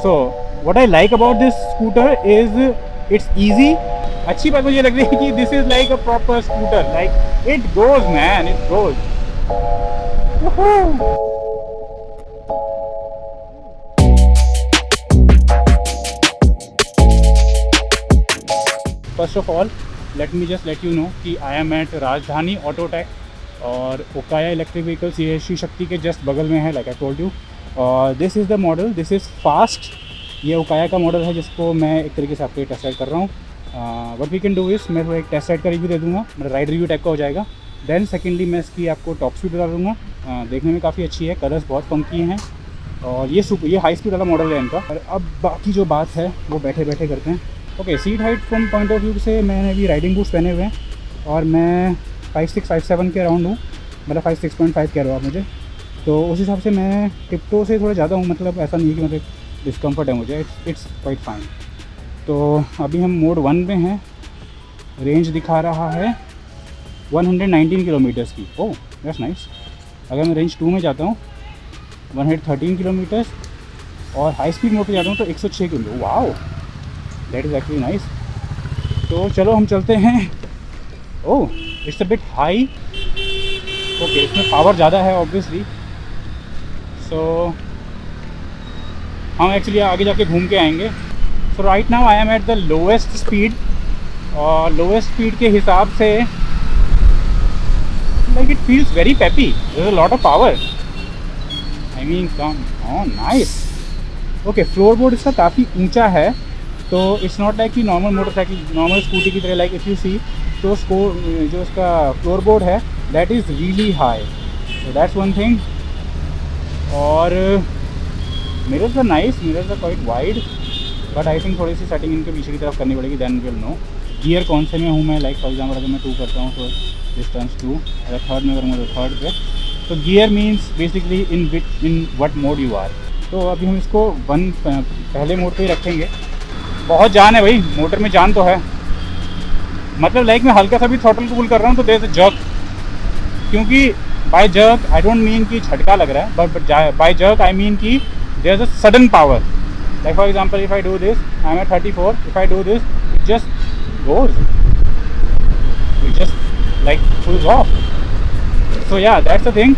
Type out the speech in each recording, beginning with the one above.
So what I like about this scooter is it's easy. अच्छी बात मुझे लग रही है कि this is like a proper scooter, like it goes man, it goes. Woohoo! First of all, let me just let you know कि I am at राजधानी Autotech और ओकाया इलेक्ट्रिक व्हीकल्स ये श्री शक्ति के जस्ट बगल में है, लाइक आई टोल्ड यू. और this is the model, this is fast. ये ओकाया का मॉडल है जिसको मैं एक तरीके से आपके टेस्ट राइड कर रहा हूँ. What we can do is मैं एक टेस्ट राइड का रिव्यू दे दूँगा, मेरा राइड रिव्यू टाइप का हो जाएगा. देन सेकेंडली मैं इसकी आपको टॉप स्पीड बता दूँगा. देखने में काफ़ी अच्छी है, कलर्स बहुत फंकी हैं और ये हाई स्पीड वाला मॉडल है इनका. और अब बाकी जो बात है वो बैठे बैठे करते हैं. Okay, seat height from point of view से मैंने अभी राइडिंग बूट्स पहने हुए हैं और मैं 5'6", 5'7" के अराउंड हूँ, मतलब 5'6.5" कह रहे हो आप मुझे. तो उस हिसाब से मैं टिप्टो से थोड़ा ज़्यादा हूँ, मतलब ऐसा नहीं है कि मतलब डिस्कम्फर्ट है मुझे, इट्स क्वाइट फाइन. तो अभी हम मोड 1 में हैं. रेंज दिखा रहा है 119 किलोमीटर्स की. Oh that's nice. अगर मैं रेंज 2 में जाता हूँ 113 किलोमीटर्स और हाई स्पीड मोड पे जाता हूँ तो 106 kilometre. Wow, that is actually nice. तो चलो हम चलते हैं. Oh it's a bit high. Okay, इसमें पावर ज़्यादा है ऑब्वियसली. सो हम एक्चुअली आगे जाके घूम के आएंगे. So right now I am at the lowest speed और लोएस्ट स्पीड के हिसाब से like it feels very peppy. There is a lot of power. I mean come on, nice. Okay, floor board इसका काफ़ी ऊंचा है तो इट्स नॉट लाइक कि नॉर्मल मोटरसाइकिल नॉर्मल स्कूटी की तरह. लाइक इफ़ यू सी तो उसको जो इसका फ्लोर बोर्ड है that is really high. So that's one thing. और mirrors are nice, mirrors are quite wide, but I think थोड़ी सी सेटिंग इनके पीछे की तरफ करनी पड़ेगी, देन विल नो. गियर कौन से में हूँ मैं, लाइक फॉर एग्जाम्पल अगर मैं 2 करता हूँ तो दिस टर्न्स 2, अगर 3rd में करूँगा तो 3rd पे. तो gear means basically in what mode you are. तो अभी हम इसको पहले मोड पे ही रखेंगे. बहुत जान है भाई, मोटर में जान तो है. मतलब लाइक मैं हल्का सा भी थ्रॉटल पुल कर रहा हूँ तो देयर इज अ जर्क. क्योंकि by jerk I don't mean कि झटका लग रहा है, but by jerk I mean कि there is a sudden power. Like for example if I do this, I am at 34, if I do this it just goes, it just like pulls off. So yeah that's the thing.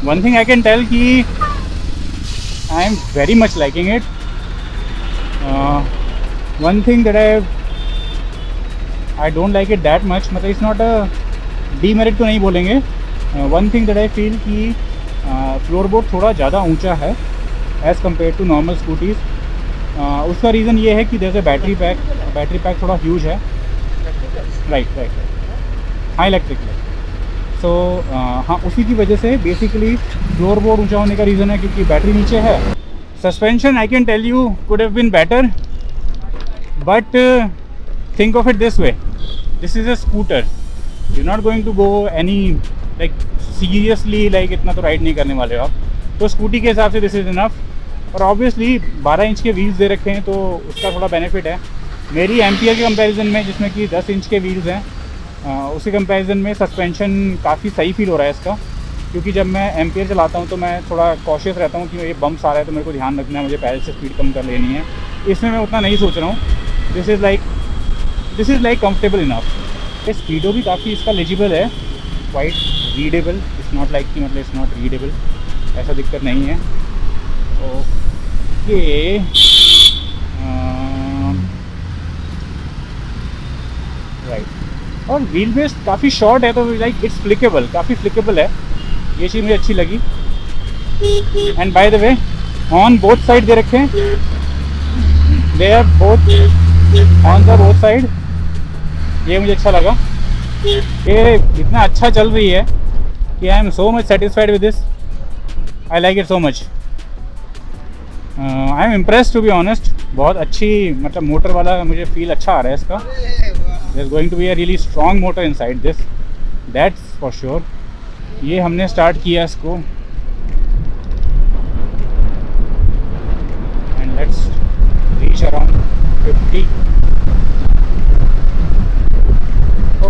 One thing I can tell कि I am very much liking it. One thing that I don't like it that much, मतलब it's not a demerit तो नहीं बोलेंगे. One thing that I feel कि floor board थोड़ा ज़्यादा ऊंचा है as compared to normal scooties. उसका रीज़न ये है कि जैसे बैटरी पैक थोड़ा ह्यूज है. राइट हाँ, इलेक्ट्रिक. सो हाँ, उसी की वजह से बेसिकली फ्लोर बोर्ड ऊंचा होने का रीज़न है क्योंकि बैटरी नीचे है. Suspension I can tell you could have been better, but think of it this way, this is a scooter. You not going to go any like seriously, like इतना तो ride नहीं करने वाले हो आप. तो स्कूटी के हिसाब से दिस इज़ इनफ. और ऑब्वियसली 12 इंच के व्हील्स दे रखे हैं तो उसका थोड़ा बेनिफिट है. मेरी एम्पियर के कंपैरिजन में जिसमें कि 10 इंच के व्हील्स हैं, उसी कंपैरिजन में सस्पेंशन काफ़ी सही फील हो रहा है इसका. क्योंकि जब मैं एम्पियर चलाता हूँ तो मैं थोड़ा कॉशियस रहता हूँ कि ये बम्प्स आ रहा है तो मेरे को ध्यान रखना है, मुझे पहले से स्पीड कम कर लेनी है. इसमें मैं उतना नहीं सोच रहा हूँ. This is like comfortable enough. Speedo भी काफ़ी इसका लेजिबल है, quite readable. It's not like कि मतलब इट्स नॉट रीडेबल, ऐसा दिक्कत नहीं है. Okay, right. और व्हील बेस काफ़ी शॉर्ट है तो लाइक इट्स फ्लिकेबल, काफ़ी फ्लिकेबल है. ये चीज़ मुझे अच्छी लगी. And by the way on both side दे रखे हैं, they are both on the both side. ये मुझे अच्छा लगा. ये इतना अच्छा चल रही है कि I am so much satisfied with this. I like it so much. I am impressed to be honest. बहुत अच्छी मतलब मोटर वाला मुझे फील अच्छा आ रहा है इसका. There's going to be a really strong motor inside this, that's for sure. ये हमने स्टार्ट किया इसको and let's reach around 50.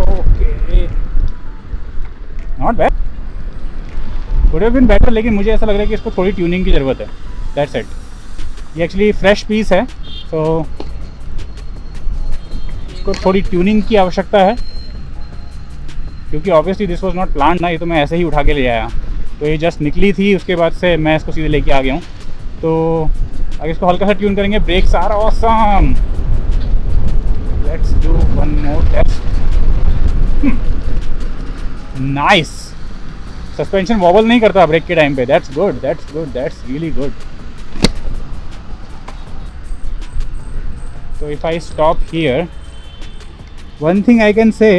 Okay, not bad. Would have been better, लेकिन मुझे ऐसा लग रहा है कि इसको थोड़ी ट्यूनिंग की ज़रूरत है। That's it. ये एक्चुअली फ्रेश पीस है, तो इसको थोड़ी ट्यूनिंग की आवश्यकता है, क्योंकि obviously this was not plan ना, ये तो मैं ऐसे ही उठा के ले आया। तो ये जस्ट निकली थी, उसके बाद से मैं इसको सीधे लेके आ गया हूँ। तो अगर इसको हल्का सा ट्यून करेंगे, brakes are awesome. Let's do one more test. Nice. Suspension wobble नहीं करता ब्रेक के टाइम पे। That's good, that's good, that's really good. So if I stop here, one thing I can say,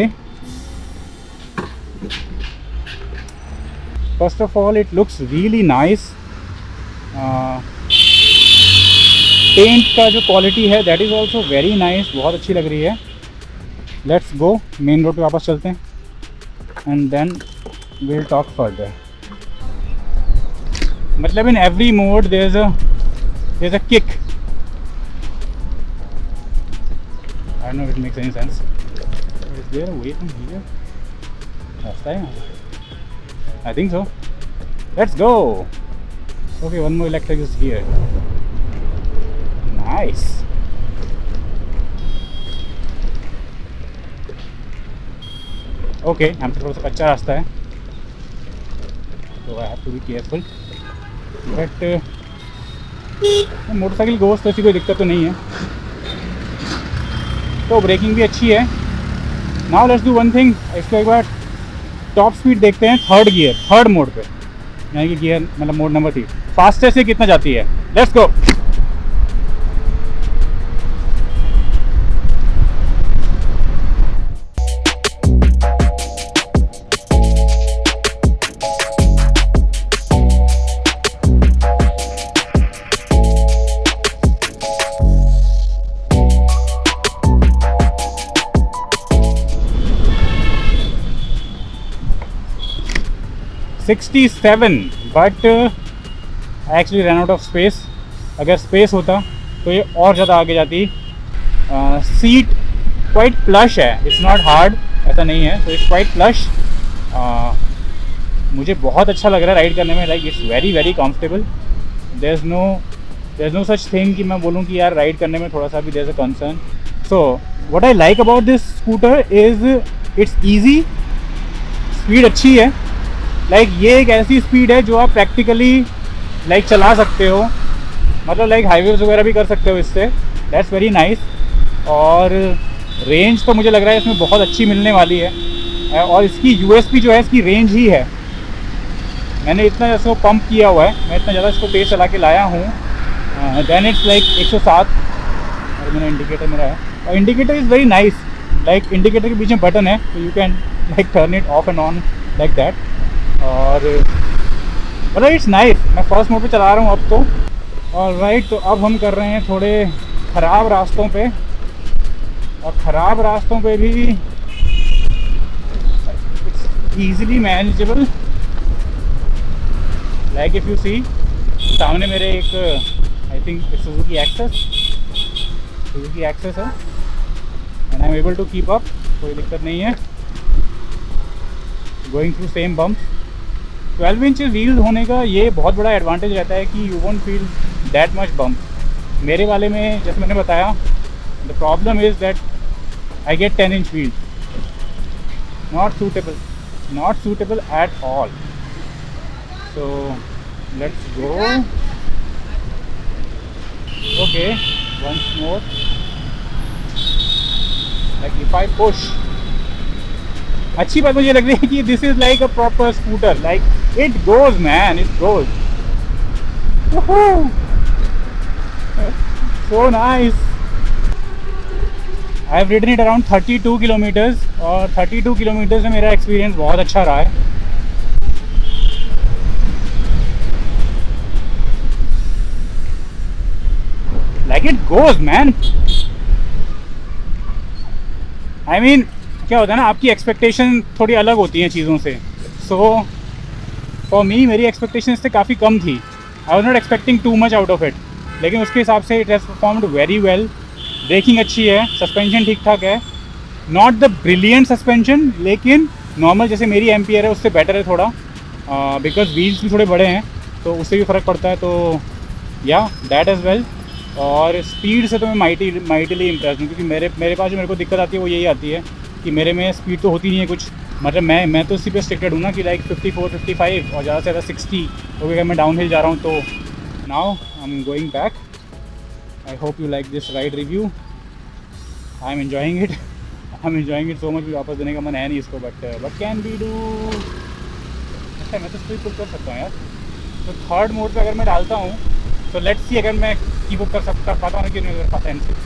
first of all, it looks really nice. Paint का जो quality है that is also very nice, बहुत अच्छी लग रही है। Let's go, main road पे वापस चलते हैं and then we'll talk further. मतलब in every mode there's a kick. I don't know if it makes any sense. Is there a way from here? रास्ता है? I think so. Let's go. Okay, one more electric is here. Nice. Okay, यहाँ पे थोड़ा सा कच्चा रास्ता है, so I have to be careful. But motorcycle गोश्त तो ऐसी कोई दिक्कत तो नहीं है, तो ब्रेकिंग भी अच्छी है। Now let's do one thing, इसको एक बार टॉप स्पीड देखते हैं थर्ड गियर, थर्ड मोड पे, यानी कि गियर मतलब मोड नंबर 3, फास्टेस्ट से कितना जाती है। Let's go. But I actually run out of space. अगर स्पेस होता तो ये और ज़्यादा आगे जाती। सीट क्वाइट प्लश है, इट्स नॉट हार्ड, ऐसा नहीं है, तो इट्स क्वाइट प्लश। मुझे बहुत अच्छा लग रहा है राइड करने में, like it's very very comfortable. There is no such thing कि मैं बोलूँ कि यार राइड करने में थोड़ा सा भी there is a concern. So what I like about this scooter is it's easy, speed अच्छी है। लाइक ये एक ऐसी स्पीड है जो आप प्रैक्टिकली लाइक चला सकते हो, मतलब लाइक हाईवेज वगैरह भी कर सकते हो इससे। That's very nice. और रेंज तो मुझे लग रहा है इसमें बहुत अच्छी मिलने वाली है, और इसकी यूएसपी जो है इसकी रेंज ही है। मैंने इतना इसको पंप किया हुआ है, मैं इतना ज़्यादा इसको तेज़ चला के लाया हूँ। देन इट्स लाइक 107, और मैंने इंडिकेटर मेरा है, और indicator is very nice. Like indicator के बीच में बटन है, तो you can like turn it of and on like that. और मतलब इट्स नाइस। मैं फर्स्ट मोड पे चला रहा हूँ अब तो। और राइट, तो अब हम कर रहे हैं थोड़े ख़राब रास्तों पे, और ख़राब रास्तों पे भी it's easily manageable. Like if you see, सामने मेरे एक आई थिंक सुजुकी एक्सेस है, and I am able to keep up, कोई दिक्कत नहीं है। Going through same bumps. 12 inch wheels होने का ये बहुत बड़ा एडवांटेज रहता है कि you won't feel that much bump. मेरे वाले में जैसे मैंने बताया, the problem is that I get 10 inch wheel, not suitable at all. So let's go. Okay, once more, like if I push. अच्छी बात मुझे लग रही है कि this is like a proper scooter, like it goes man, it goes. So nice. I have ridden it around 32 kilometres, और 32 kilometres में मेरा एक्सपीरियंस बहुत अच्छा रहा है। Like it goes man. I mean क्या होता है ना, आपकी एक्सपेक्टेशन थोड़ी अलग होती हैं चीज़ों से। सो फॉर मी, मेरी एक्सपेक्टेशन इससे काफ़ी कम थी। I was not expecting too much out of it, लेकिन उसके हिसाब से it has performed very well. Braking अच्छी है, सस्पेंशन ठीक ठाक है, नॉट द ब्रिलियंट सस्पेंशन, लेकिन नॉर्मल जैसे मेरी एम्पियर है उससे बेटर है थोड़ा। बिकॉज व्हील्स भी थोड़े बड़े हैं तो उससे भी फ़र्क पड़ता है, तो या दैट एज़ वेल। और स्पीड से तो मैं माइटिली इम्प्रेस हूँ, क्योंकि मेरे पास जो मेरे को दिक्कत आती है वो यही आती है कि मेरे में स्पीड तो होती नहीं है कुछ, मतलब मैं तो इसी पे स्ट्रिक्टेड हूँ ना कि लाइक 54 55 और ज़्यादा से ज़्यादा 60 क्योंकि अगर मैं डाउन हिल जा रहा हूँ तो। Now I am going back. I hope you like this ride review. I am enjoying it, I am enjoying it so much. वापस देने का मन है नहीं इसको, बट कैन बी डू। अच्छा मैं तो स्पीड पुट कर सकता हूँ यार। तो थर्ड मोड पे अगर मैं डालता हूँ तो लेट्स सी अगर मैं कीप अप कर पाता हूँ कि नहीं कर पाता इनसे।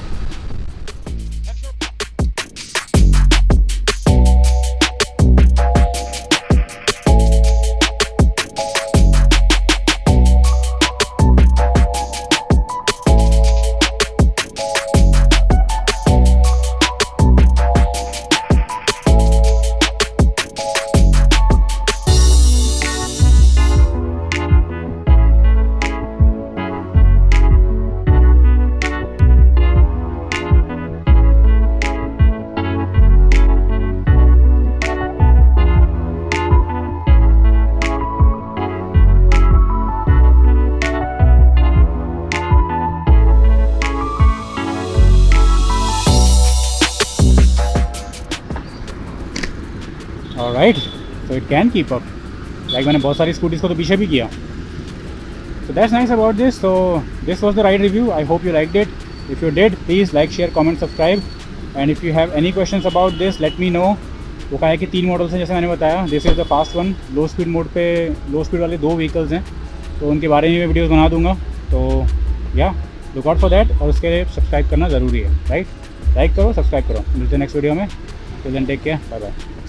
Right, so it can keep up. Like मैंने बहुत सारी स्कूटीज़ को तो पीछे भी किया. So that's nice about this. So this was the ride review. I hope you liked it. If you did, please like, share, comment, subscribe. And if you have any questions about this, let me know. वो कहा है कि 3 models हैं जैसे मैंने बताया. This is the fast one. Low speed mode पे लो speed वाले 2 व्हीकल्स हैं, तो उनके बारे में मैं वीडियोस बना दूंगा. तो या लुक आउट फॉर दैट. और उसके लिए सब्सक्राइब करना ज़रूरी है, राइट. लाइक करो, सब्सक्राइब करो. मिलते हैं नेक्स्ट वीडियो में. Till then take care, bye bye.